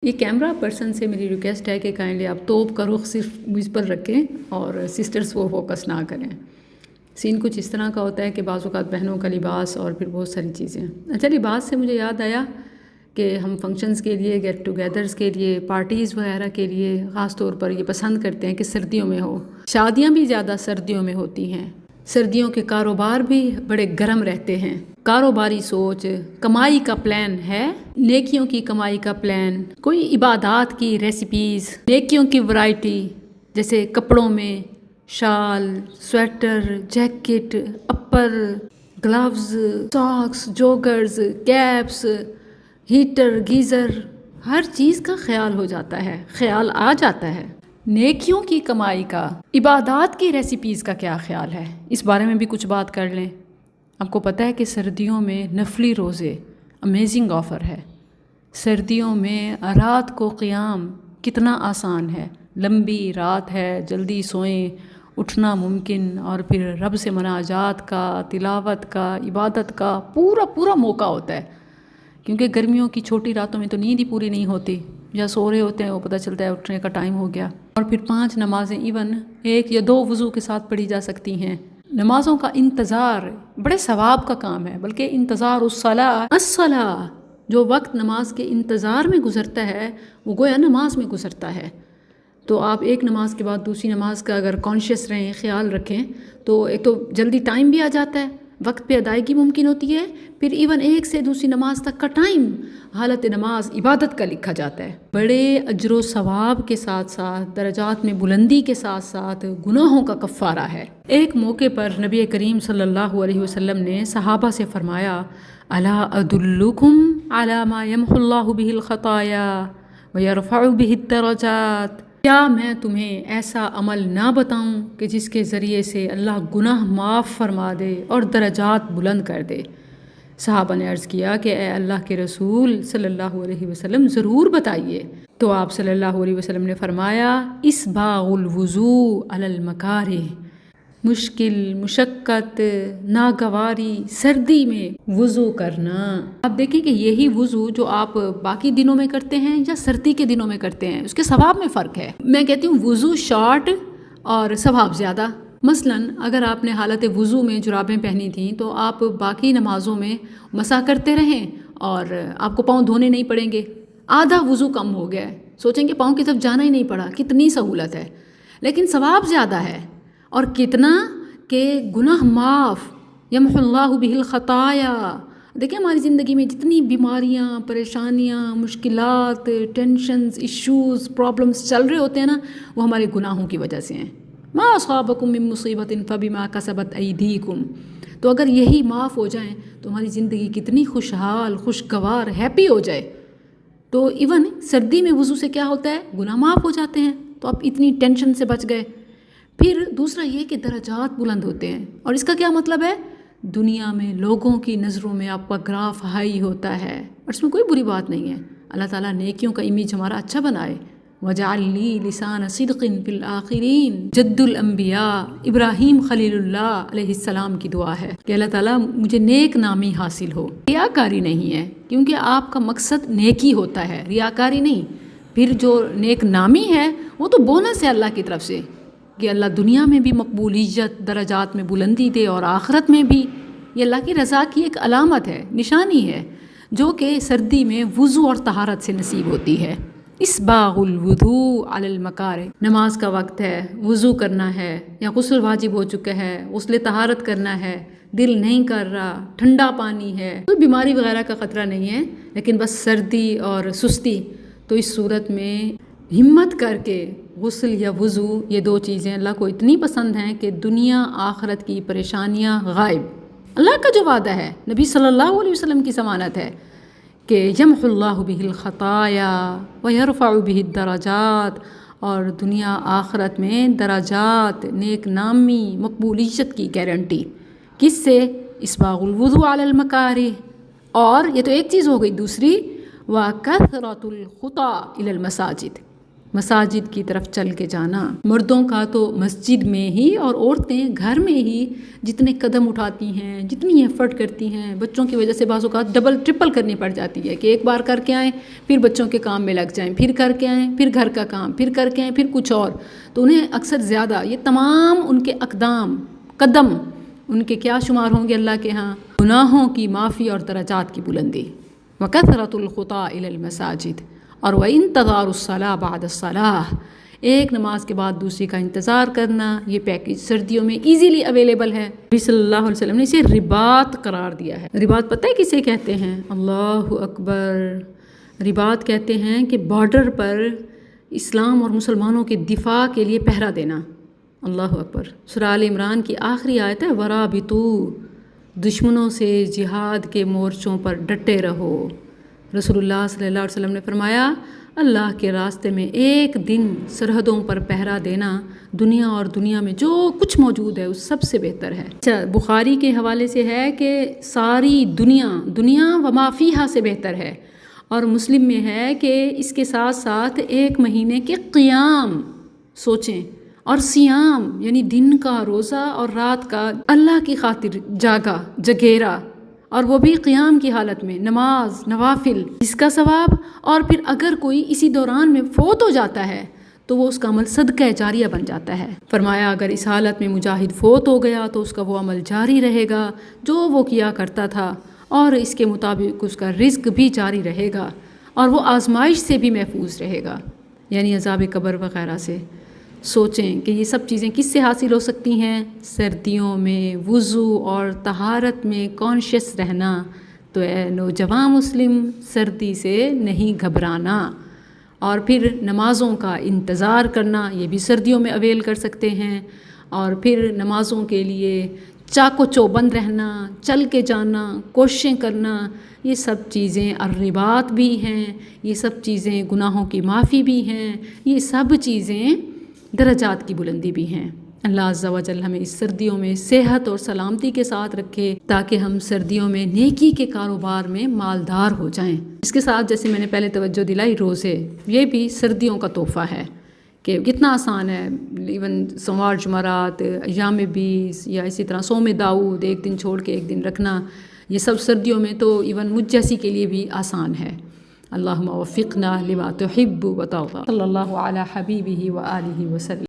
یہ camera person سے میری ریکویسٹ ہے کہ کائنڈلی آپ توپ کا رخ صرف مجھ پر رکھیں اور سسٹرز کو فوکس نہ کریں. سین کچھ اس طرح کا ہوتا ہے کہ بعض اوقات بہنوں کا لباس اور پھر بہت ساری چیزیں. اچھا لباس سے مجھے یاد آیا کہ ہم فنکشنز کے لیے، گیٹ ٹوگیدرز کے لیے، پارٹیز وغیرہ کے لیے خاص طور پر یہ پسند کرتے ہیں کہ سردیوں میں ہو. شادیاں بھی زیادہ سردیوں میں ہوتی ہیں. سردیوں کے کاروبار بھی بڑے گرم رہتے ہیں. کاروباری سوچ، کمائی کا پلان ہے، نیکیوں کی کمائی کا پلان، کوئی عبادات کی ریسیپیز، نیکیوں کی ورائٹی، جیسے کپڑوں میں شال، sweater, jacket, upper, gloves, socks, joggers, caps, heater, geyser, ہر چیز کا خیال ہو جاتا ہے، خیال آ جاتا ہے. نیکیوں کی کمائی کا، عبادات کی ریسیپیز کا کیا خیال ہے؟ اس بارے میں بھی کچھ بات کر لیں. آپ کو پتہ ہے کہ سردیوں میں نفلی روزے امیزنگ آفر ہے. سردیوں میں رات کو قیام کتنا آسان ہے. لمبی رات ہے، جلدی سوئیں، اٹھنا ممکن، اور پھر رب سے مناجات کا، تلاوت کا، عبادت کا پورا موقع ہوتا ہے. کیونکہ گرمیوں کی چھوٹی راتوں میں تو نیند ہی پوری نہیں ہوتی، یا سو رہے ہوتے ہیں وہ پتہ چلتا ہے اٹھنے کا ٹائم ہو گیا. اور پھر 5 نمازیں ایون 1 یا 2 وضو کے ساتھ پڑھی جا سکتی ہیں. نمازوں کا انتظار بڑے ثواب کا کام ہے، بلکہ انتظار الصلاۃ جو وقت نماز کے انتظار میں گزرتا ہے وہ گویا نماز میں گزرتا ہے. تو آپ ایک نماز کے بعد دوسری نماز کا اگر کانشیس رہیں، خیال رکھیں، تو ایک تو جلدی ٹائم بھی آ جاتا ہے، وقت پہ ادائیگی ممکن ہوتی ہے. پھر ایون ایک سے دوسری نماز تک کا ٹائم حالت نماز عبادت کا لکھا جاتا ہے. بڑے اجر و ثواب کے ساتھ ساتھ، درجات میں بلندی کے ساتھ ساتھ گناہوں کا کفارہ ہے. ایک موقع پر نبی کریم صلی اللہ علیہ وسلم نے صحابہ سے فرمایا، الا ادلکم علی ما یمحو اللہ بہ الخطایا ویرفع بہ الدرجات، کیا میں تمہیں ایسا عمل نہ بتاؤں کہ جس کے ذریعے سے اللہ گناہ معاف فرما دے اور درجات بلند کر دے؟ صحابہ نے عرض کیا کہ اے اللہ کے رسول صلی اللہ علیہ وسلم ضرور بتائیے. تو آپ صلی اللہ علیہ وسلم نے فرمایا، اسباغ الوضوء علی المکارہ، مشکل، مشقت، ناگواری سردی میں وضو کرنا. آپ دیکھیں کہ یہی وضو جو آپ باقی دنوں میں کرتے ہیں یا سردی کے دنوں میں کرتے ہیں، اس کے ثواب میں فرق ہے. میں کہتی ہوں وضو شارٹ اور ثواب زیادہ. مثلاً اگر آپ نے حالت وضو میں جرابیں پہنی تھیں تو آپ باقی نمازوں میں مسح کرتے رہیں اور آپ کو پاؤں دھونے نہیں پڑیں گے. آدھا وضو کم ہو گیا ہے، سوچیں کہ پاؤں کی طرف جانا ہی نہیں پڑا، کتنی سہولت ہے. لیکن ثواب زیادہ ہے. اور کتنا کہ گناہ معاف، یمحو اللہ بہ الخطایا. دیکھیں ہماری زندگی میں جتنی بیماریاں، پریشانیاں، مشکلات، ٹینشنز، ایشوز، پرابلمز چل رہے ہوتے ہیں نا، وہ ہمارے گناہوں کی وجہ سے ہیں. ما اصابکم من مصیبت فبما کسبت ایدیکم. تو اگر یہی معاف ہو جائیں تو ہماری زندگی کتنی خوشحال، خوشگوار، ہیپی ہو جائے. تو ایون سردی میں وضو سے کیا ہوتا ہے؟ گناہ معاف ہو جاتے ہیں، تو آپ اتنی ٹینشن سے بچ گئے. پھر دوسرا یہ کہ درجات بلند ہوتے ہیں. اور اس کا کیا مطلب ہے؟ دنیا میں لوگوں کی نظروں میں آپ کا گراف ہائی ہوتا ہے، اور اس میں کوئی بری بات نہیں ہے. اللہ تعالیٰ نیکیوں کا امیج ہمارا اچھا بنائے. وَجَعَلْ لِي لِسَانَ صِدْقٍ فِي الْآخِرِينَ. جد الانبیاء ابراہیم خلیل اللہ علیہ السلام کی دعا ہے کہ اللہ تعالیٰ مجھے نیک نامی حاصل ہو. ریاکاری نہیں ہے، کیونکہ آپ کا مقصد نیکی ہوتا ہے، ریاکاری نہیں. پھر جو نیک نامی ہے وہ تو بونس ہے اللہ کی طرف سے کہ اللہ دنیا میں بھی مقبولیت، درجات میں بلندی دے، اور آخرت میں بھی. یہ اللہ کی رضا کی ایک علامت ہے، نشانی ہے، جو کہ سردی میں وضو اور طہارت سے نصیب ہوتی ہے. اسباغ الوضوء علی المکارہ. نماز کا وقت ہے، وضو کرنا ہے، یا غسل واجب ہو چکا ہے، غسل طہارت کرنا ہے، دل نہیں کر رہا، ٹھنڈا پانی ہے، کوئی بیماری وغیرہ کا خطرہ نہیں ہے، لیکن بس سردی اور سستی. تو اس صورت میں ہمت کر کے غسل یا وضو، یہ 2 چیزیں اللہ کو اتنی پسند ہیں کہ دنیا آخرت کی پریشانیاں غائب. اللہ کا جو وعدہ ہے، نبی صلی اللہ علیہ وسلم کی ضمانت ہے کہ یمحو اللہ بہ الخطایا ویرفع بہ الدرجات. اور دنیا آخرت میں درجات، نیک نامی، مقبولیت کی گارنٹی. کس سے؟ اسباغ الوضوء علی المکارہ. اور یہ تو ایک چیز ہو گئی. دوسری، وَكَثْرَةُ الْخُطَىٰ إِلَى الْمَسَاجِدِ. مساجد کی طرف چل کے جانا، مردوں کا تو مسجد میں ہی اور عورتیں گھر میں ہی جتنے قدم اٹھاتی ہیں، جتنی ایفرٹ کرتی ہیں، بچوں کی وجہ سے بعض اوقات ڈبل ٹرپل کرنی پڑ جاتی ہے کہ ایک بار کر کے آئیں پھر بچوں کے کام میں لگ جائیں، پھر کر کے آئیں پھر گھر کا کام، پھر کر کے آئیں پھر کچھ اور، تو انہیں اکثر زیادہ یہ تمام ان کے قدم ان کے کیا شمار ہوں گے اللہ کے ہاں؟ گناہوں کی معافی اور درجات کی بلندی۔ وَكَثْرَةُ الْخُطَىٰ إِلَى الْمَسَاجِدِ، اور وَإِنْتِظَارُ الصَّلَاةِ بَعْدَ الصَّلَاةِ، ایک نماز کے بعد دوسری کا انتظار کرنا، یہ پیکیج سردیوں میں ایزیلی اویلیبل ہے۔ نبی صلی اللہ علیہ وسلم نے اسے رباط قرار دیا ہے۔ رباط پتہ ہے کسے کہتے ہیں؟ اللہ اکبر! رباط کہتے ہیں کہ بارڈر پر اسلام اور مسلمانوں کے دفاع کے لیے پہرا دینا۔ اللہ اکبر! سورہ آل عمران کی آخری آیت ہے وَرَابِطُوا، دشمنوں سے جہاد کے مورچوں پر ڈٹے رہو۔ رسول اللہ صلی اللہ علیہ وسلم نے فرمایا اللہ کے راستے میں ایک دن سرحدوں پر پہرا دینا دنیا اور دنیا میں جو کچھ موجود ہے اس سب سے بہتر ہے۔ اچھا، بخاری کے حوالے سے ہے کہ ساری دنیا و ما فیہا سے بہتر ہے، اور مسلم میں ہے کہ اس کے ساتھ ساتھ ایک مہینے کے قیام سوچیں، اور سیام یعنی دن کا روزہ اور رات کا اللہ کی خاطر جگیرا، اور وہ بھی قیام کی حالت میں، نماز نوافل، اس کا ثواب، اور پھر اگر کوئی اسی دوران میں فوت ہو جاتا ہے تو وہ اس کا عمل صدقہ جاریہ بن جاتا ہے۔ فرمایا اگر اس حالت میں مجاہد فوت ہو گیا تو اس کا وہ عمل جاری رہے گا جو وہ کیا کرتا تھا، اور اس کے مطابق اس کا رزق بھی جاری رہے گا، اور وہ آزمائش سے بھی محفوظ رہے گا، یعنی عذاب قبر وغیرہ سے۔ سوچیں کہ یہ سب چیزیں کس سے حاصل ہو سکتی ہیں؟ سردیوں میں وضو اور طہارت میں کانشیس رہنا۔ تو اے نوجوان مسلم، سردی سے نہیں گھبرانا، اور پھر نمازوں کا انتظار کرنا، یہ بھی سردیوں میں اویل کر سکتے ہیں، اور پھر نمازوں کے لیے چاق و چوبند رہنا، چل کے جانا، کوششیں کرنا، یہ سب چیزیں الرباط بھی ہیں، یہ سب چیزیں گناہوں کی معافی بھی ہیں، یہ سب چیزیں درجات کی بلندی بھی ہیں۔ اللہ عز و جل ہمیں اس سردیوں میں صحت اور سلامتی کے ساتھ رکھے تاکہ ہم سردیوں میں نیکی کے کاروبار میں مالدار ہو جائیں۔ اس کے ساتھ جیسے میں نے پہلے توجہ دلائی، روزے، یہ بھی سردیوں کا تحفہ ہے کہ کتنا آسان ہے، ایون سوموار جمعرات، ایام 20 یا اسی طرح صوم داؤد، ایک دن چھوڑ کے ایک دن رکھنا، یہ سب سردیوں میں تو ایون مجھ جیسی کے لیے بھی آسان ہے۔ اللہم وفقنا لما تحب و ترضی، صلی اللہ علی حبیبہ و آلہ وسلم۔